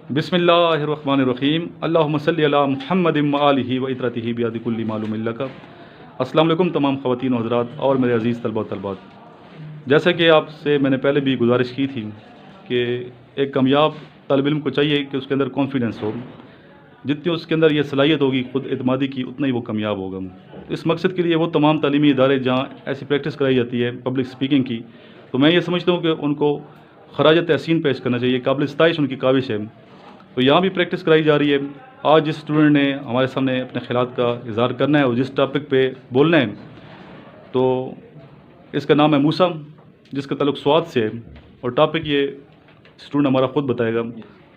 بسم اللہ الرحمن الرحیم اللہم صلی علی محمد وآلہ وعطرتہ بیاد کل معلوم لک۔ السلام علیکم تمام خواتین و حضرات اور میرے عزیز طلبا و طالبات۔ جیسا کہ آپ سے میں نے پہلے بھی گزارش کی تھی کہ ایک کامیاب طالب علم کو چاہیے کہ اس کے اندر کانفیڈنس ہو، جتنی اس کے اندر یہ صلاحیت ہوگی خود اعتمادی کی اتنا ہی وہ کامیاب ہوگا۔ اس مقصد کے لیے وہ تمام تعلیمی ادارے جہاں ایسی پریکٹس کرائی جاتی ہے پبلک اسپیکنگ کی، تو میں یہ سمجھتا ہوں کہ ان کو خراج تحسین پیش کرنا چاہیے، قابل ستائش ان کی کاوش ہے۔ تو یہاں بھی پریکٹس کرائی جا رہی ہے۔ آج جس اسٹوڈنٹ نے ہمارے سامنے اپنے خیالات کا اظہار کرنا ہے اور جس ٹاپک پہ بولنا ہے، تو اس کا نام ہے موسیٰ، جس کا تعلق سوات سے ہے، اور ٹاپک یہ اسٹوڈنٹ ہمارا خود بتائے گا۔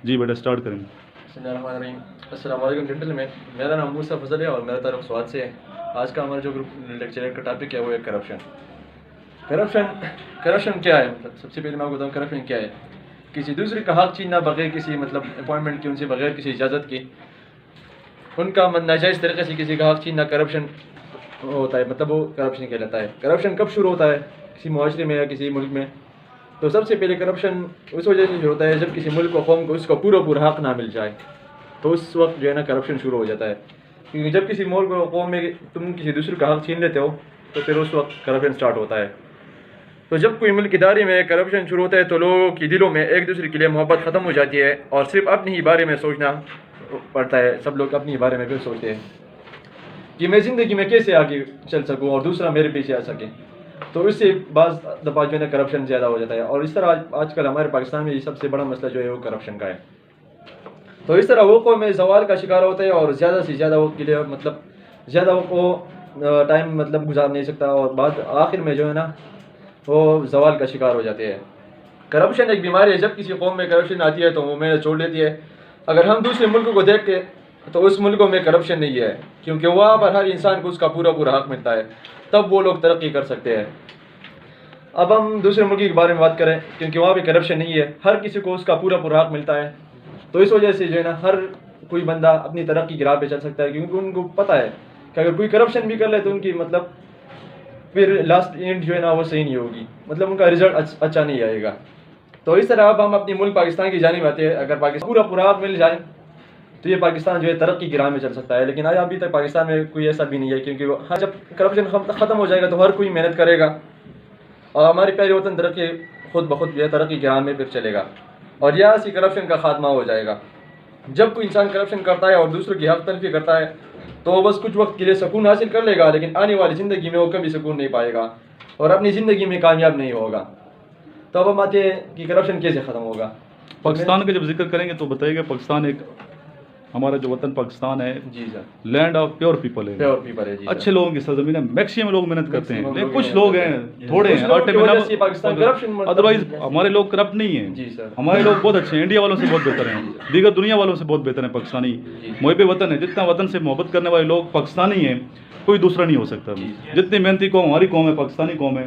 جی بیٹا اسٹارٹ کریں۔ بسم اللہ الرحمن الرحیم۔ السلام علیکم جنٹل مین، میرا نام موسیٰ فضل ہے اور میرا تعلق سوات سے ہے۔ آج کا ہمارا جو گروپ لیکچر کا ٹاپک ہے وہ ہے کرپشن۔ کرپشن کیا ہے؟ مطلب سب سے پہلے میں آپ کو بتاؤں کرپشن کیا ہے۔ کسی دوسرے کا حق چھیننا بغیر کسی اپوائنٹمنٹ کی، ان سے بغیر کسی اجازت کی، ان کا ناجائز طریقے سے کسی کا حق چھیننا کرپشن ہوتا ہے، مطلب وہ کرپشن کہلاتا ہے۔ کرپشن کب شروع ہوتا ہے کسی معاشرے میں یا کسی ملک میں؟ تو سب سے پہلے کرپشن اس وجہ سے شروع ہوتا ہے جب کسی ملک و قوم کو اس کا پورا حق نہ مل جائے، تو اس وقت جو ہے نا کرپشن شروع ہو جاتا ہے۔ کیونکہ جب کسی ملک و قوم میں تم کسی دوسرے کا حق چھین لیتے ہو تو پھر اس وقت کرپشن سٹارٹ ہوتا ہے۔ تو جب کوئی ملک ادارے میں کرپشن شروع ہوتا ہے تو لوگوں کی دلوں میں ایک دوسرے کے لیے محبت ختم ہو جاتی ہے اور صرف اپنے ہی بارے میں سوچنا پڑتا ہے۔ سب لوگ اپنے ہی بارے میں پھر سوچتے ہیں کہ میں زندگی میں کیسے آگے چل سکوں اور دوسرا میرے پیچھے آ سکے، تو اس سے بعض دفعہ جو ہے نا کرپشن زیادہ ہو جاتا ہے۔ اور اس طرح آج کل ہمارے پاکستان میں یہ سب سے بڑا مسئلہ جو ہے وہ کرپشن کا ہے۔ تو اس طرح وہ قوم میں زوال کا شکار ہوتا ہے اور زیادہ سے زیادہ وقت کے لیے زیادہ وہ ٹائم گزار نہیں سکتا، اور بعد آخر میں جو ہے نا وہ زوال کا شکار ہو جاتے ہیں۔ کرپشن ایک بیماری ہے، جب کسی قوم میں کرپشن آتی ہے تو وہ محنت چھوڑ دیتی ہے۔ اگر ہم دوسرے ملکوں کو دیکھ کے تو اس ملکوں میں کرپشن نہیں ہے، کیونکہ وہاں پر ہر انسان کو اس کا پورا حق ملتا ہے، تب وہ لوگ ترقی کر سکتے ہیں۔ اب ہم دوسرے ملک کے بارے میں بات کریں، کیونکہ وہاں پہ کرپشن نہیں ہے، ہر کسی کو اس کا پورا حق ملتا ہے، تو اس وجہ سے جو ہے نا ہر کوئی بندہ اپنی ترقی کی راہ پہ چل سکتا ہے، کیونکہ ان کو پتہ ہے کہ اگر کوئی کرپشن بھی کر لے تو ان کی پھر لاسٹ اینڈ جو ہے نا وہ صحیح نہیں ہوگی، ان کا رزلٹ اچھا نہیں آئے گا۔ تو اس طرح اب ہم اپنے ملک پاکستان کی جانب آتے ہیں۔ اگر پاکستان پورا حق مل جائے تو یہ پاکستان جو ہے ترقی کی راہ میں چل سکتا ہے، لیکن ابھی تک پاکستان میں کوئی ایسا بھی نہیں ہے، کیونکہ جب کرپشن ختم ہو جائے گا تو ہر کوئی محنت کرے گا اور ہمارے پیارے وطن ترقی خود بخود جو ہے ترقی کی راہ میں پھر چلے گا، اور یہاں سے کرپشن کا خاتمہ ہو جائے گا۔ جب کوئی انسان کرپشن کرتا ہے اور دوسروں کی حق تلفی کرتا ہے تو وہ بس کچھ وقت کے لیے سکون حاصل کر لے گا، لیکن آنے والی زندگی میں وہ کبھی سکون نہیں پائے گا اور اپنی زندگی میں کامیاب نہیں ہوگا۔ تو اب ہم آتے ہیں کہ کرپشن کیسے ختم ہوگا۔ پاکستان کا جب ذکر کریں گے تو بتائیے گا پاکستان ایک ہمارا جو وطن پاکستان ہے، جی سر، لینڈ آف پیور پیپل ہے، پیور پیپل ہے، جی اچھے لوگوں کی سرزمین ہے، میکسیمم لوگ محنت کرتے ہیں، لیکن کچھ لوگ ہیں تھوڑے ہیں آٹے میں ادروائز ہمارے لوگ کرپٹ نہیں ہیں۔ جی سر، ہمارے لوگ بہت اچھے ہیں، انڈیا والوں سے بہت بہتر ہیں، دیگر دنیا والوں سے بہت بہتر ہیں۔ پاکستانی محب وطن ہے، جتنا وطن سے محبت کرنے والے لوگ پاکستانی ہیں کوئی دوسرا نہیں ہو سکتا۔ جتنی محنتی قوم ہماری قوم ہے، پاکستانی قوم ہے،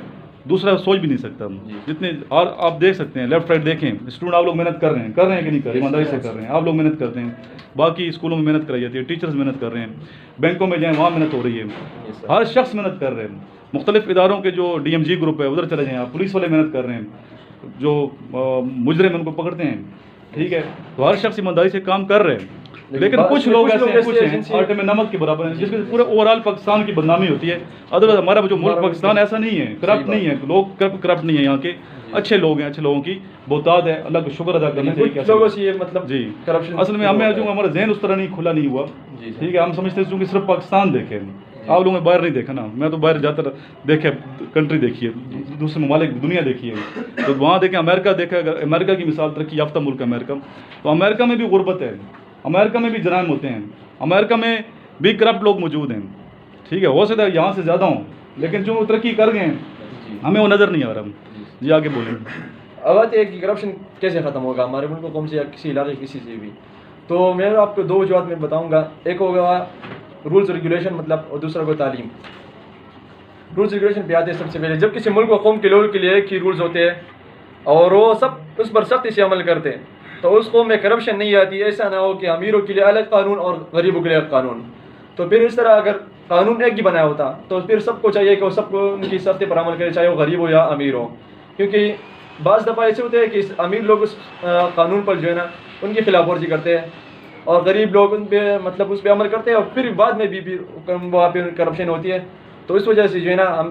دوسرا سوچ بھی نہیں سکتا جتنے۔ اور آپ دیکھ سکتے ہیں لیفٹ رائٹ دیکھیں، اسٹوڈنٹ آپ لوگ محنت کر رہے ہیں کہ نہیں کر رہے؟ ایمانداری سے کر رہے ہیں، آپ لوگ محنت کرتے ہیں، باقی اسکولوں میں محنت کرائی جاتی ہے، ٹیچرز محنت کر رہے ہیں، بینکوں میں جائیں وہاں محنت ہو رہی ہے، ہر شخص محنت کر رہے ہیں۔ مختلف اداروں کے جو ڈی ایم جی گروپ ہے ادھر چلے جائیں آپ، پولیس والے محنت کر رہے ہیں، جو مجرم ان کو پکڑتے ہیں، ٹھیک ہے، تو ہر شخص ایمانداری سے کام کر رہے ہیں، لیکن کچھ لوگ ایسے ہیں، کچھ ہیں آٹے میں نمک کے برابر ہیں، جس میں پورے اوور آل پاکستان کی بدنامی ہوتی ہے۔ ادروائز ہمارا جو ملک پاکستان ایسا نہیں ہے، کرپٹ نہیں ہے، لوگ کرپٹ نہیں ہے، یہاں کے اچھے لوگ ہیں، اچھے لوگوں کی بہتات ہے، اللہ کا شکر ادا کرنا چاہیے۔ جی اصل میں ہمیں جو ہمارا ذہن اس طرح نہیں کھلا نہیں ہوا، ٹھیک ہے، ہم سمجھتے ہیں کہ صرف پاکستان دیکھیں، آپ لوگوں نے باہر نہیں دیکھا نا، میں تو باہر زیادہ تر دیکھے کنٹری دیکھی ہے، دوسرے ممالک دنیا دیکھی ہے، تو وہاں دیکھیں امریکہ دیکھا، اگر امریکہ کی مثال ترقی یافتہ ملک امریکہ، تو امریکہ میں بھی غربت ہے، امریکہ میں بھی جرائم ہوتے ہیں، امریکہ میں بھی کرپٹ لوگ موجود ہیں، ٹھیک ہے، ہو سکتا ہے یہاں سے زیادہ ہوں، لیکن جو ترقی کر گئے ہیں ہمیں وہ نظر نہیں آ رہا۔ جی آگے بولیں۔ اب بات یہ ہے کہ کرپشن کیسے ختم ہوگا ہمارے ملک قوم سے یا کسی علاقے کسی سے بھی؟ تو میں آپ کو دو وجوہات میں بتاؤں گا، ایک ہوگا رولز ریگولیشن، اور دوسرا کو تعلیم۔ رولز ریگولیشن پہ آتے ہیں سب سے پہلے، جب کسی ملک و قوم کے لوگوں کے لیے ایک ہی رولز ہوتے ہیں اور وہ سب اس پر سختی سے عمل کرتے ہیں تو اس قوم میں کرپشن نہیں آتی۔ ایسا نہ ہو کہ امیروں کے لیے الگ قانون اور غریبوں کے لیے الگ قانون، تو پھر اس طرح اگر قانون ایک ہی بنایا ہوتا تو پھر سب کو چاہیے کہ وہ سب کو ان کی سختی پر عمل کرے، چاہے وہ غریب ہو یا امیر ہو، کیونکہ بعض دفعہ ایسے ہوتے ہیں کہ امیر لوگ اس قانون پر جو ہے نا ان کی خلاف ورزی کرتے ہیں اور غریب لوگ ان پہ مطلب اس پہ عمل کرتے ہیں اور پھر بعد میں بھی وہاں پہ کرپشن ہوتی ہے. تو اس وجہ سے جو ہے نا ہم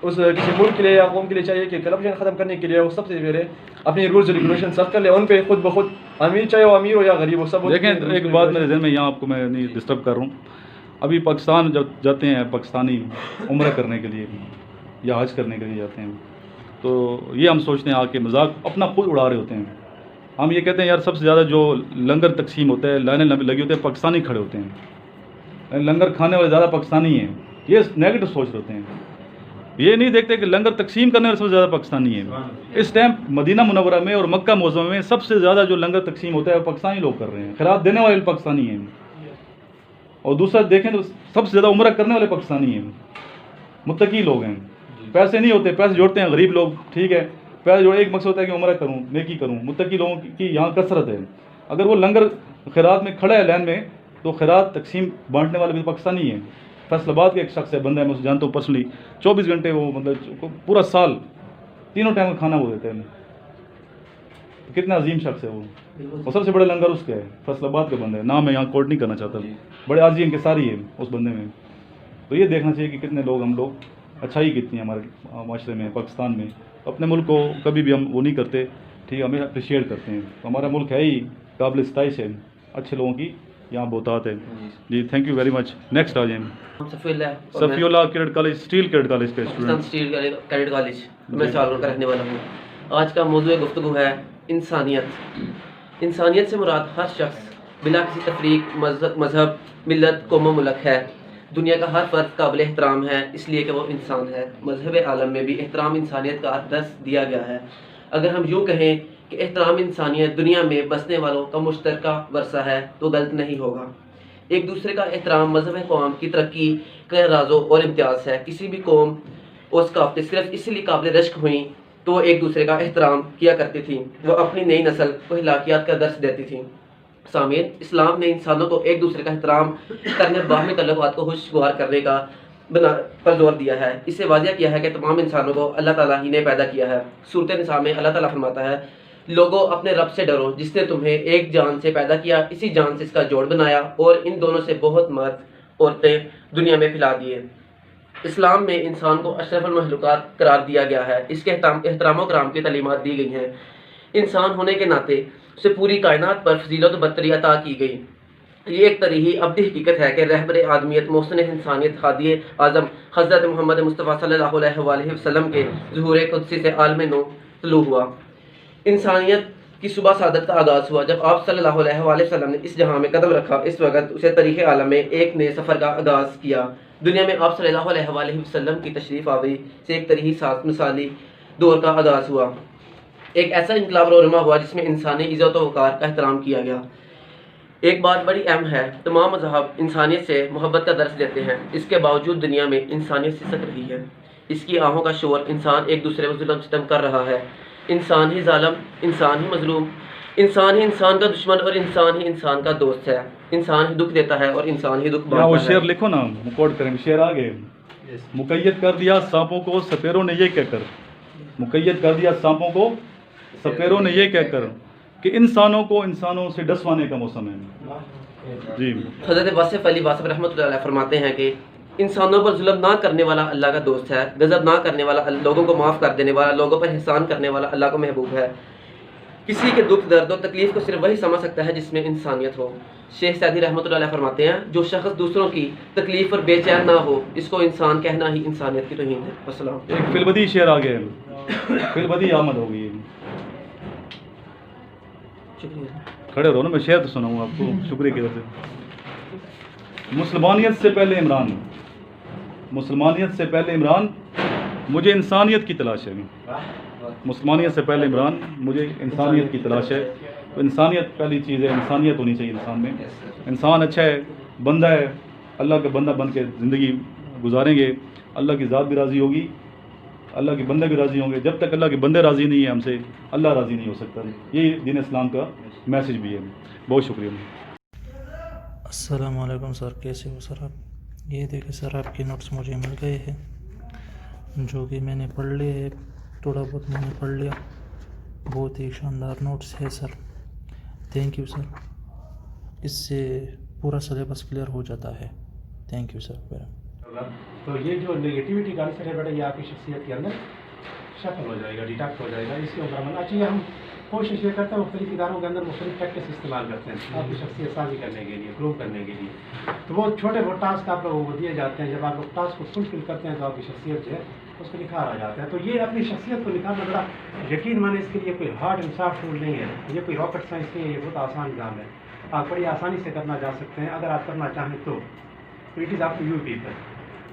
اس کسی ملک کے لیے یا قوم کے لیے چاہیے کہ کرپشن ختم کرنے کے لیے وہ سب سے پہلے اپنی رولز ریگولیشن سخت کر لے, ان پہ خود بخود امیر چاہے وہ امیر ہو یا غریب ہو سب. دیکھیں ایک بات میرے ذہن میں یہاں آپ کو میں نہیں ڈسٹرب کر رہا ہوں. ابھی پاکستان جب جاتے ہیں پاکستانی عمرہ کرنے کے لیے یا حج کرنے کے لیے جاتے ہیں تو یہ ہم سوچتے ہیں آ کے مذاق اپنا خود اڑا رہے ہوتے ہیں. ہم یہ کہتے ہیں یار سب سے زیادہ جو لنگر تقسیم ہوتا ہے لائنیں لگی ہوتے ہیں پاکستانی کھڑے ہوتے ہیں, لنگر کھانے والے زیادہ پاکستانی ہیں. یہ نیگیٹو سوچ رہے ہوتے ہیں, یہ نہیں دیکھتے کہ لنگر تقسیم کرنے والے سب سے زیادہ پاکستانی ہیں. اس ٹائم مدینہ منورہ میں اور مکہ معظمہ میں سب سے زیادہ جو لنگر تقسیم ہوتا ہے وہ پاکستانی لوگ کر رہے ہیں. خیرات دینے والے پاکستانی ہیں, اور دوسرا دیکھیں تو سب سے زیادہ عمرہ کرنے والے پاکستانی ہیں, متقی لوگ ہیں. پیسے نہیں ہوتے, پیسے جوڑتے ہیں غریب لوگ, ٹھیک ہے, پیسے جوڑے ایک مقصد ہوتا ہے کہ عمرہ کروں نیکی کروں. متقی لوگوں کی یہاں کثرت ہے. اگر وہ لنگر خیرات میں کھڑا ہے لائن میں تو خیرات تقسیم بانٹنے والے بھی پاکستانی ہیں. فیصل آباد کے ایک شخص ہے, بندہ ہے, میں اسے جانتا ہوں پرسنلی, 24 گھنٹے وہ مطلب پورا سال تینوں ٹائم کا کھانا وہ دیتے ہیں. کتنا عظیم شخص ہے وہ, اور سب سے بڑا لنگر اس کا ہے, فیصل آباد کا بندہ ہے. نام میں یہاں کوٹ نہیں کرنا چاہتا, بڑے عاجزی انکساری ہے اس بندے میں. تو یہ دیکھنا چاہیے کہ کتنے لوگ ہم لوگ اچھائی کتنی ہے ہمارے معاشرے میں پاکستان میں. اپنے ملک کو کبھی بھی ہم وہ نہیں کرتے, ٹھیک ہے, ہمیں اپریشیٹ کرتے ہیں. تو ہمارا ملک ہے ہی قابل ستائش ہے, اچھے لوگوں کی یہاں بہتات ہے. جی thank you very much. Next آ جائیں. Safiullah Cadet College, Steel Cadet College کا اسٹوڈنٹ, اسٹیل کیڈٹ کالج میں سالور کا رہنے والا ہوں. آج کا موضوع گفتگو ہے انسانیت. انسانیت سے مراد ہر شخص بلا کسی تفریق, مذہب, ملت, قوم و ملک ہے. دنیا کا ہر فرد قابل احترام ہے اس لیے کہ وہ انسان ہے. مذہب عالم میں بھی احترام انسانیت کا درس دیا گیا ہے. اگر ہم یوں کہیں کہ احترام انسانیت دنیا میں بسنے والوں کا مشترکہ ورثہ ہے تو غلط نہیں ہوگا. ایک دوسرے کا احترام مذہب قوم کی ترقی کا راز اور امتیاز ہے. کسی بھی قوم اس کافتے صرف اس لیے قابل رشک ہوئیں تو وہ ایک دوسرے کا احترام کیا کرتی تھیں. وہ اپنی نئی نسل کو اخلاقیات کا درس دیتی تھیں. سامعین, اسلام نے انسانوں کو ایک دوسرے کا احترام کرنے, باہمی تعلقات کو خوشگوار کرنے کا پر زور دیا ہے. اس سے واضح کیا ہے کہ تمام انسانوں کو اللہ تعالیٰ ہی نے پیدا کیا ہے. سورۃ نساء میں اللہ تعالیٰ فرماتا ہے, لوگوں اپنے رب سے ڈرو جس نے تمہیں ایک جان سے پیدا کیا, اسی جان سے اس کا جوڑ بنایا اور ان دونوں سے بہت مرد عورتیں دنیا میں پھیلا دیے. اسلام میں انسان کو اشرف المخلوقات قرار دیا گیا ہے. اس کے احترام و کرام کی تعلیمات دی گئی ہیں. انسان ہونے کے ناطے اسے پوری کائنات پر فضیلت و برتری عطا کی گئی. یہ ایک طریحی ابدی حقیقت ہے کہ رہبر آدمیت, محسن انسانیت, ہادی اعظم حضرت محمد مصطفیٰ صلی اللہ علیہ وآلہ وسلم کے ظہور قدسی سے عالم نو طلوع ہوا. انسانیت کی صبح سعادت کا آغاز ہوا جب آپ صلی اللہ علیہ وآلہ وسلم نے اس جہاں میں قدم رکھا. اس وقت اسے تاریخ عالم میں ایک نئے سفر کا آغاز کیا. دنیا میں آپ صلی اللہ علیہ وآلہ وسلم کی تشریف آوری سے ایک طریحی مثالی دور کا آغاز ہوا. ایک ایسا انقلاب رونما ہوا جس میں انسانی عزت و وقار کا احترام کیا گیا. ایک بات بڑی اہم ہے, تمام مذہب انسانیت سے محبت کا درس دیتے ہیں. اس کے باوجود دنیا میں انسانیت سسک رہی ہے. اس کی آہوں کا شور, انسان ایک دوسرے پر ظلم ستم کر رہا ہے. انسان ہی ظالم, انسان ہی مظلوم, انسان ہی انسان کا دشمن اور انسان ہی انسان کا دوست ہے. انسان ہی دکھ دیتا ہے اور انسان ہی دکھ بانٹتا ہے. وہ شعر لکھو نا, کوٹ کریں, شعر آگے. مقید کر دیا سانپوں کو سپیروں نے یہ کہہ کر, مقید کر دیا سانپوں کو سپیروں نے یہ کہہ کر کہ انسانوں کو انسانوں سے ڈسوانے کا موسم ہے. جی حضرت واصف علی واصف رحمۃ اللہ علیہ فرماتے ہیں کہ انسانوں پر ظلم نہ کرنے والا اللہ کا دوست ہے, غضب نہ کرنے والا لوگوں کو معاف کر دینے والا, لوگوں پر احسان کرنے والا اللہ کو محبوب ہے. کسی کے دکھ, درد اور تکلیف کو صرف وہی سمجھ سکتا ہے جس میں انسانیت ہو. شیخ سعدی رحمۃ اللہ علیہ فرماتے ہیں, جو شخص دوسروں کی تکلیف پر بے چین نہ ہو اس کو انسان کہنا ہی انسانیت کی توہین ہے. السلام. ایک فی البدی شعر آ گیا, فی البدی آمد ہو گئی. کھڑے رہو نا, میں شعر تو سناؤں آپ کو شکریہ کی وجہ سے. مسلمانیت سے پہلے عمران, مسلمانیت سے پہلے عمران, مجھے انسانیت کی تلاش ہے. مسلمانیت سے پہلے عمران, مجھے انسانیت کی تلاش ہے. تو انسانیت پہلی چیز ہے, انسانیت ہونی چاہیے انسان میں. انسان اچھا ہے, بندہ ہے, اللہ کا بندہ بن کے زندگی گزاریں گے, اللہ کی ذات بھی راضی ہوگی, اللہ کے بندے بھی راضی ہوں گے. جب تک اللہ کے بندے راضی نہیں ہیں ہم سے, اللہ راضی نہیں ہو سکتا. یہ دین اسلام کا میسج بھی ہے. بہت شکریہ. السلام علیکم سر, کیسے ہو سر آپ؟ یہ دیکھیں سر, آپ کے نوٹس مجھے مل گئے ہیں جو کہ میں نے پڑھ لیے, تھوڑا بہت میں نے پڑھ لیا. بہت ہی شاندار نوٹس ہے سر، تھینک یو سر، اس سے پورا سلیبس کلیئر ہو جاتا ہے، تھینک یو سر۔ تو یہ جو نگیٹیوٹی کا عنصر ہے بیٹا یہ آپ کی شخصیت کے اندر شفل ہو جائے گا، ڈیٹیکٹ ہو جائے گا، اس کے اوپر عمل اچھی ہم کوشش یہ کرتے ہیں مختلف اداروں کے اندر مختلف ٹیکٹکس استعمال کرتے ہیں آپ کی شخصیت سازی کرنے کے لیے، گروو کرنے کے لیے، تو وہ چھوٹے وہ ٹاسک آپ لوگوں کو دیے جاتے ہیں، جب آپ لوگ ٹاسک کو فلفل کرتے ہیں تو آپ کی شخصیت جو ہے اس کو نکھار آ جاتا ہے۔ تو یہ اپنی شخصیت کو نکھارنا بڑا یقین مانے اس کے لیے کوئی ہارڈ اینڈ سافٹ ٹول نہیں ہے، یہ کوئی راکٹ سائنس نہیں ہے، یہ بہت آسان کام ہے، آپ بڑی آسانی سے کرنا جا سکتے ہیں اگر آپ کرنا چاہیں تو۔ It is up to you people.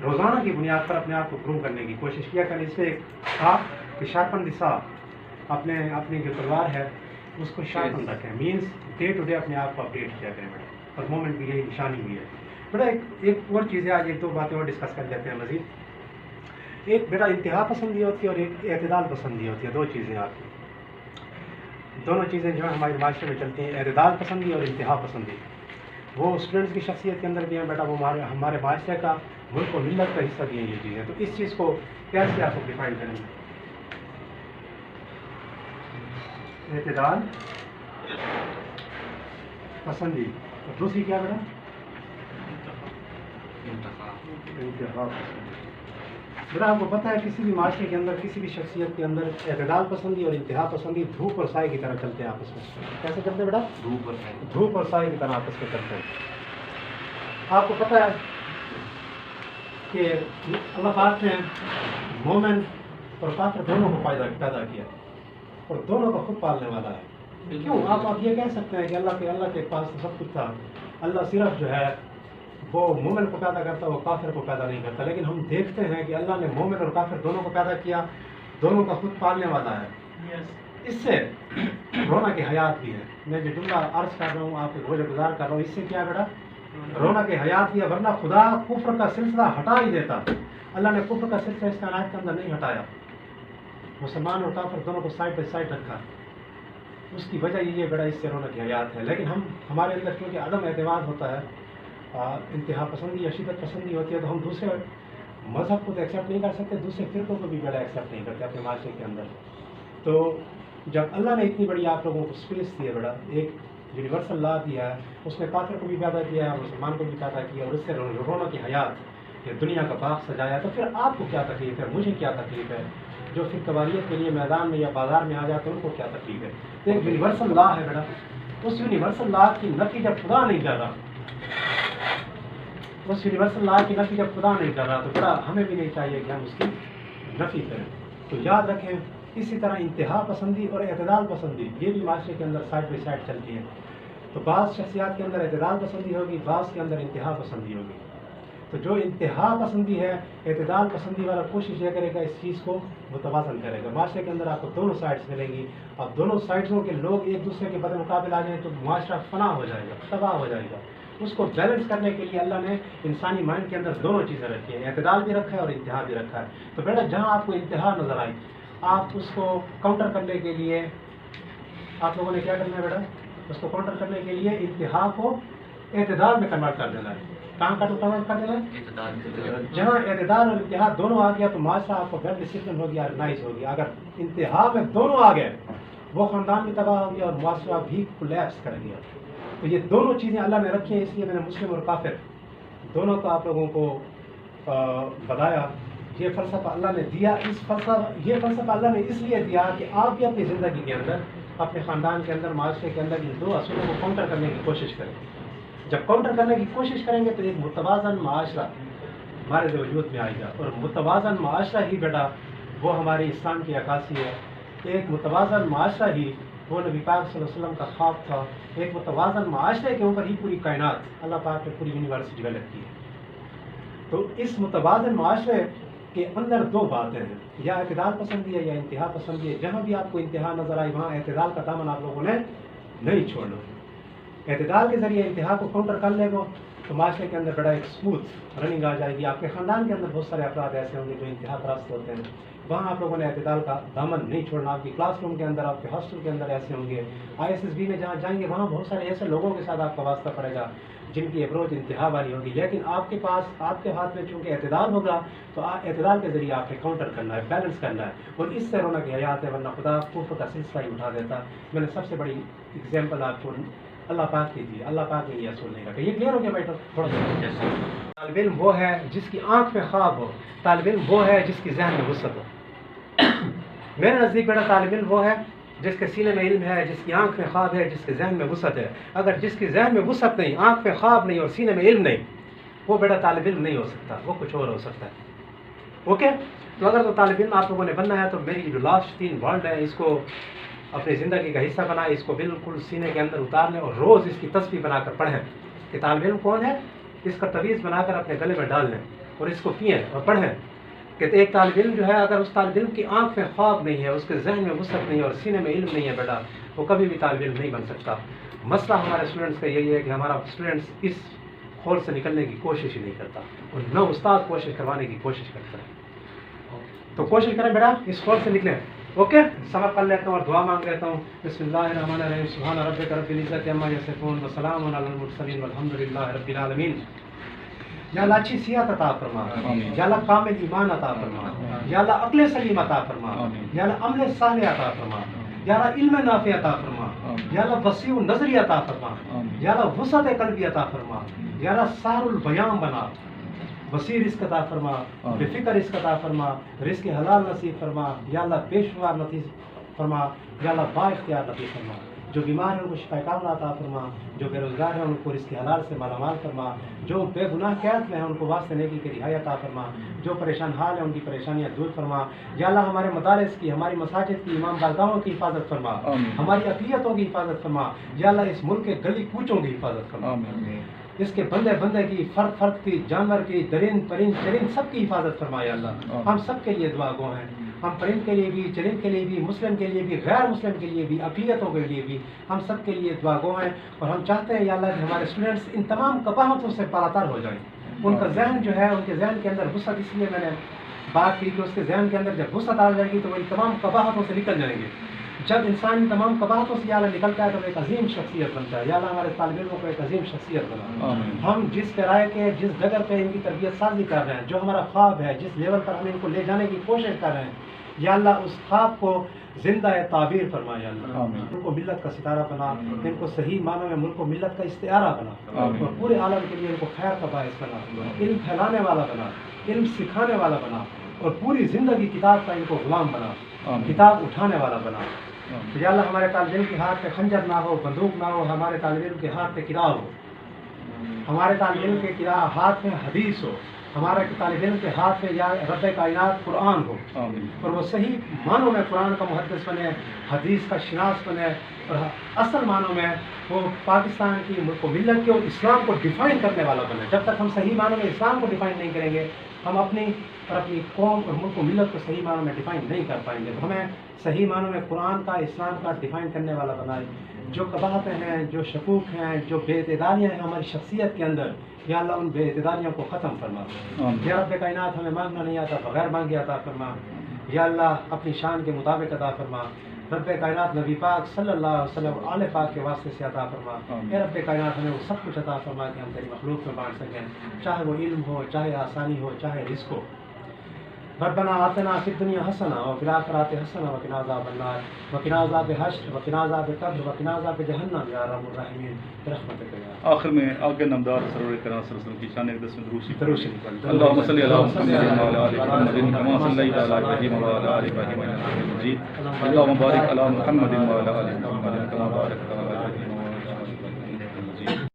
روزانہ کی بنیاد پر اپنے آپ کو گرو کرنے کی کوشش کیا کریں، اس سے ایک آپ کہ شارپن دی ساپ، اپنی جو تلوار ہے اس کو شارپن رکھیں، مینس ڈے ٹو ڈے اپنے آپ کو اپڈیٹ کیا کریں بیٹا، اور مومنٹ بھی یہی نشانی بھی ہے بیٹا۔ ایک اور چیز ہے، آج ایک دو باتیں اور ڈسکس کر لیتے ہیں مزید۔ ایک بیٹا انتہا پسندی ہوتی ہے اور ایک اعتدال پسندی ہوتی ہے، دو چیزیں آپ کی، دونوں چیزیں جو ہیں ہمارے معاشرے میں چلتی ہیں، اعتدال پسندی اور انتہا پسندی۔ وہ اسٹوڈنٹس کی شخصیت کے اندر بھی ہیں بیٹا، وہ ہمارے معاشرے کا، ملک و ملت کا حصہ بھی ہیں یہ چیزیں۔ تو اس چیز کو کیسے آپ کو ڈیفائن کریں گے؟ اعتدال پسندی، اور دوسری کیا بیٹا؟ انتہا پسندی۔ بیٹا آپ کو پتہ ہے کسی بھی معاشرے کے اندر، کسی بھی شخصیت کے اندر اعتدال پسندی اور انتہا پسندی دھوپ اور سائے کی طرح چلتے ہیں آپس میں۔ کیسے چلتے ہیں بیٹا؟ دھوپ اور سائے کی طرح آپس میں چلتے ہیں۔ آپ کو پتہ ہے کہ اللہ پاک نے مومن اور کافر دونوں کو پیدا کیا اور دونوں کو خود پالنے والا ہے۔ کیوں؟ آپ یہ کہہ سکتے ہیں کہ اللہ کے پاس سب کچھ تھا، اللہ صرف جو ہے وہ مومن کو پیدا کرتا، وہ کافر کو پیدا نہیں کرتا، لیکن ہم دیکھتے ہیں کہ اللہ نے مومن اور کافر دونوں کو پیدا کیا، دونوں کا خود پالنے والا ہے۔ اس سے رونا کی حیات بھی ہے۔ میں جو جملہ عرض کر رہا ہوں، آپ کو گوجہ گزار کر رہا ہوں، اس سے کیا بیٹا؟ رونا کی حیات بھی ہے، ورنہ خدا کفر کا سلسلہ ہٹا ہی دیتا۔ اللہ نے کفر کا سلسلہ اس کائنات کے اندر نہیں ہٹایا، مسلمان اور کافر دونوں کو سائڈ بائی سائڈ رکھا۔ اس کی وجہ یہ بیٹا اس سے رونا کی حیات ہے، لیکن ہمارے اندر کیونکہ عدم اعتماد ہوتا ہے، انتہا پسندی یا شدت پسندی ہوتی ہے، تو ہم دوسرے مذہب کو تو ایکسیپٹ نہیں کر سکتے، دوسرے فرقوں کو بھی بیٹا ایکسیپٹ نہیں کرتے اپنے معاشرے کے اندر۔ تو جب اللہ نے اتنی بڑی آپ لوگوں کو اسپیس دی ہے بیٹا، ایک یونیورسل لا دیا ہے، اس نے کافر کو بھی پیدا کیا ہے اور مسلمان کو بھی پیدا کیا، اور اس سے رونا کی حیات یہ دنیا کا باغ سجایا، تو پھر آپ کو کیا تکلیف ہے؟ مجھے کیا تکلیف ہے؟ جو پھر قواریت کے لیے میدان میں یا بازار میں آ جاتے ہیں ان کو کیا تکلیف ہے؟ تو ایک یونیورسل لا ہے بیٹا، اس یونیورسل لا کی نفی جب خدا نہیں کر رہا، اس یونیورسل لا کی نفی جب خدا نہیں کر رہا، تو بڑا ہمیں بھی نہیں چاہیے کہ ہم اس کی نفی کریں۔ تو یاد رکھیں، اسی طرح انتہا پسندی اور اعتدال پسندی یہ بھی معاشرے کے اندر سائڈ بائی سائڈ چلتی ہے۔ تو بعض شخصیات کے اندر اعتدال پسندی ہوگی، بعض کے اندر انتہا پسندی ہوگی۔ تو جو انتہا پسندی ہے، اعتدال پسندی والا کوشش یہ کرے گا اس چیز کو متوازن کرے گا۔ معاشرے کے اندر آپ کو دونوں سائڈس ملیں گی، اب دونوں سائڈوں کے لوگ ایک دوسرے کے بد مقابل آ جائیں تو معاشرہ فنا ہو جائے گا، تباہ ہو جائے گا۔ اس کو بیلنس کرنے کے لیے اللہ نے انسانی مائنڈ کے اندر دونوں چیزیں رکھی ہیں، اعتدال بھی رکھا ہے اور انتہا بھی رکھا ہے۔ تو بیٹا جہاں آپ کو انتہا نظر آئی، آپ اس کو کاؤنٹر کرنے کے لیے آپ لوگوں نے کیا کرنا ہے بیٹا؟ اس کو کاؤنٹر کرنے کے لیے انتہا کو اعتدال میں کنورٹ کر دینا ہے۔ کہاں کنورٹ کر دینا ہے؟ جہاں اعتدال اور انتہا دونوں آ گیا تو معاشرہ آپ کو ویل ڈسپلن ہو گیا، آرگنائز ہو گیا۔ اگر انتہا میں دونوں آ گئے، وہ خاندان بھی تباہ ہو گیا اور معاشرہ بھی کولیپس کر گیا۔ تو یہ دونوں چیزیں اللہ نے رکھی ہیں، اس لیے میں نے مسلم اور کافر دونوں کو آپ لوگوں کو بتایا۔ یہ فلسفہ اللہ نے دیا، یہ فلسفہ اللہ نے اس لیے دیا کہ آپ بھی اپنی زندگی کے اندر، اپنے خاندان کے اندر، معاشرے کے اندر ان دو اصولوں کو کاؤنٹر کرنے کی کوشش کریں۔ جب کاؤنٹر کرنے کی کوشش کریں گے تو ایک متوازن معاشرہ ہمارے وجود میں آئے گا، اور متوازن معاشرہ ہی بیٹا وہ ہماری اسلام کی عکاسی ہے۔ ایک متوازن معاشرہ ہی وہ نبی پاک صلی اللہ علیہ وسلم کا خواب تھا۔ ایک متوازن معاشرے کے اوپر ہی پوری کائنات اللہ پاک نے پوری یونیورس ڈیولپ کی ہے۔ تو اس متوازن معاشرے کے اندر دو باتیں ہیں، یا اعتدال پسندی ہے یا انتہا پسندی ہے۔ جہاں بھی آپ کو انتہا نظر آئی وہاں اعتدال کا دامن آپ لوگوں نے نہیں چھوڑنا۔ اعتدال کے ذریعے انتہا کو کاؤنٹر کر لے گا تو معاشرے کے اندر بڑا ایک اسموتھ رننگ آ جائے گی۔ آپ کے خاندان کے اندر بہت سارے افراد ایسے ہوں گے جو انتہا پرست ہوتے ہیں، وہاں آپ لوگوں نے اعتدال کا دامن نہیں چھوڑنا۔ آپ کی کلاس روم کے اندر، آپ کے ہاسٹل کے اندر ایسے ہوں گے، ISSB میں جہاں جائیں گے وہاں بہت سارے ایسے لوگوں کے ساتھ آپ کا واسطہ پڑے گا جن کی اپروچ انتہا والی ہوگی، لیکن آپ کے پاس آپ کے ہاتھ میں چونکہ اعتدال ہوگا تو اعتدال کے ذریعے آپ نے کاؤنٹر کرنا ہے، بیلنس کرنا ہے، اور اس سے رونق حیات ہے، ورنہ خدا کفر کا سلسلہ ہی اٹھا دیتا۔ میں نے سب سے بڑی اگزامپل آپ کو اللہ پاک کی دی، اللہ پاک نے یہ اصول نہیں رکھا۔ یہ کلیئر ہو گیا بیٹا؟ تھوڑا سا طالب علم وہ ہے جس کی آنکھ میں خواب ہو، طالب علم وہ ہے جس کی ذہن میں وسعت ہو۔ میرے نزدیک بیٹا طالب علم وہ ہے جس کے سینے میں علم ہے، جس کی آنکھ میں خواب ہے، جس کے ذہن میں وسعت ہے۔ اگر جس کی ذہن میں وسعت نہیں، آنکھ میں خواب نہیں اور سینے میں علم نہیں، وہ بیٹا طالب علم نہیں ہو سکتا، وہ کچھ اور ہو سکتا ہے۔ اوکے؟ تو اگر تو طالب علم آپ لوگوں نے بننا ہے تو میری جو لاسٹ 3 ورڈ ہے اس کو اپنی زندگی کا حصہ بنائیں، اس کو بالکل سینے کے اندر اتار لیں اور روز اس کی تسبیح بنا کر پڑھیں کہ طالب علم کون ہے، اس کا تعویذ بنا کر اپنے گلے میں ڈال لیں اور اس کو پئیں اور پڑھیں کہ ایک طالب علم جو ہے اگر اس طالب علم کی آنکھ میں خواب نہیں ہے، اس کے ذہن میں وسعت نہیں ہے اور سینے میں علم نہیں ہے بیٹا، وہ کبھی بھی طالب علم نہیں بن سکتا۔ مسئلہ ہمارے اسٹوڈنٹس کا یہی ہے کہ ہمارا اسٹوڈنٹس اس خول سے نکلنے کی کوشش ہی نہیں کرتا اور نہ استاد کوشش کروانے کی کوشش کرتا ہے۔ تو کوشش کریں بیٹا اس خول سے نکلیں۔ اوکے؟ سبق پڑھ لیتا ہوں اور دعا مانگ لیتا ہوں۔ بسم اللہ الرحمن الرحیم، سبحان ربک رب العزت عما یصفون وسلام علی المرسلین والحمد للہ رب العالمین۔ یا اللہ اچھی صحت عطا فرما، یا اللہ کامل ایمان عطا فرما، یا اللہ عقل سلیم عطا فرما، یا اللہ عمل صالح عطا فرما، یا اللہ علم نافع عطا فرما، یا اللہ وسیع نظری عطا فرما، یا اللہ وسعت قلبی عطا فرما، یا اللہ سہل البیان بنا، وسیع رزق عطا فرما، بے فکر رزق عطا فرما، رزق حلال نصیب فرما، یا اللہ بے شمار نصیب فرما، یا اللہ با اختیار نصیب فرما۔ جو بیمار ہیں ان کو شفا کاملہ عطا فرما، جو بے روزگار ہیں ان کو رزق حلال سے مالا مال فرما، جو بے گناہ قید میں ہیں ان کو واسطے نیکی کی رہائی عطا فرما، جو پریشان حال ہیں ان کی پریشانیاں دور فرما۔ یا اللہ ہمارے مدارس کی، ہماری مساجد کی، امام بارگاہوں کی حفاظت فرما، ہماری اقلیتوں کی حفاظت فرما، یا اللہ اس ملک کے گلی کوچوں کی حفاظت فرما، اس کے بندے بندے کی، فرد فرد کی، جانور کی، درند پرند چرند سب کی حفاظت فرما۔ یا اللہ ہم سب کے لیے دعا گو ہیں، ہم پرند کے لیے بھی، چرند کے لیے بھی، مسلم کے لیے بھی، غیر مسلم کے لیے بھی، اقلیتوں کے لیے بھی، ہم سب کے لیے دعا گو ہیں۔ اور ہم چاہتے ہیں یا اللہ کہ ہمارے اسٹوڈنٹس ان تمام قباحتوں سے بالاتر ہو جائیں، ان کا ذہن جو ہے، ان کے ذہن کے اندر وسعت، اس لیے میں نے بات کی کہ اس کے ذہن کے اندر جب وسعت آ جائے گی تو وہ ان تمام قباحتوں سے نکل جائیں گے۔ جب انسان ان تمام قباحتوں سے یا اللہ نکلتا ہے تو وہ ایک عظیم شخصیت بنتا ہے۔ یا اللہ ہمارے طالب علموں کو ایک عظیم شخصیت بنا۔ ہم جس پیرائے کے، جس جگہ پہ ان کی تربیت سازی کر رہے ہیں، جو ہمارا خواب ہے، جس لیول پر ہم ان کو لے جانے کی کوشش کر رہے ہیں، یا اللہ اس خواب کو زندہ تعبیر فرما۔ یا اللہ ان کو ملت کا ستارہ بنا، ان کو صحیح معنوں میں ملک و ملت کا استعارہ بنا، اور پورے عالم کے لیے ان کو خیر کا باعث بنا، علم پھیلانے والا بنا، علم سکھانے والا بنا، اور پوری زندگی کتاب کا ان کو غلام بنا، کتاب اٹھانے والا بنا۔ یا اللہ ہمارے طالب علم کے ہاتھ پہ خنجر نہ ہو، بندوق نہ ہو، ہمارے طالب علم کے ہاتھ پہ کتاب ہو، ہمارے طالب علم کے ہاتھ میں حدیث ہو، ہمارے طالب علم کے ہاتھ میں یا رب کائنات قرآن ہو، اور وہ صحیح معنوں میں قرآن کا محدث بنے، حدیث کا شناس بنے، اور اصل معنوں میں وہ پاکستان کی ملک و ملت کے اور اسلام کو ڈیفائن کرنے والا بنے۔ جب تک ہم صحیح معنوں میں اسلام کو ڈیفائن نہیں کریں گے، ہم اپنی اور اپنی قوم اور ملک و ملت کو صحیح معنوں میں ڈیفائن نہیں کر پائیں گے۔ تو ہمیں صحیح معنوں میں قرآن کا، اسلام کا ڈیفائن کرنے والا بنائے۔ جو قباحتیں ہیں، جو شکوک ہیں، جو بے اعتدالیاں ہیں ہماری شخصیت کے اندر، یا اللہ ان بے اعتدالیوں کو ختم فرما۔ یا رب کائنات ہمیں مانگنا نہیں آتا، بغیر مانگے عطا فرما۔ یا اللہ اپنی شان کے مطابق عطا فرما۔ رب کائنات نبی پاک صلی اللہ علیہ وسلم آل پاک کے واسطے سے عطا فرما۔ اے رب کائنات ہمیں وہ سب کچھ عطا فرما کہ ہم تیری مخلوق میں بانٹ سکیں، چاہے وہ علم ہو، چاہے آسانی ہو، چاہے رزق ہو۔ ربنا آتنا فی الدنیا حسنہ وفی الآخرۃ حسنہ وقنا عذاب النار وقنا عذاب حشر وقنا عذاب قبر وقنا عذاب جہنم یا ارحم الراحمین برحمتک یا۔ آخر میں آگے نمدار سرور کرام صلی اللہ علیہ وسلم کی شان ایک 10 دروشی اللہم صلی علی محمد وعلی آل محمد کما صلیت علی ابراہیم وعلی آل ابراہیم انک حمید مجید اللہم بارک علی محمد وعلی آل محمد کما بارکت علی ابراہیم وعلی آل ابراہیم انک حمید مجید۔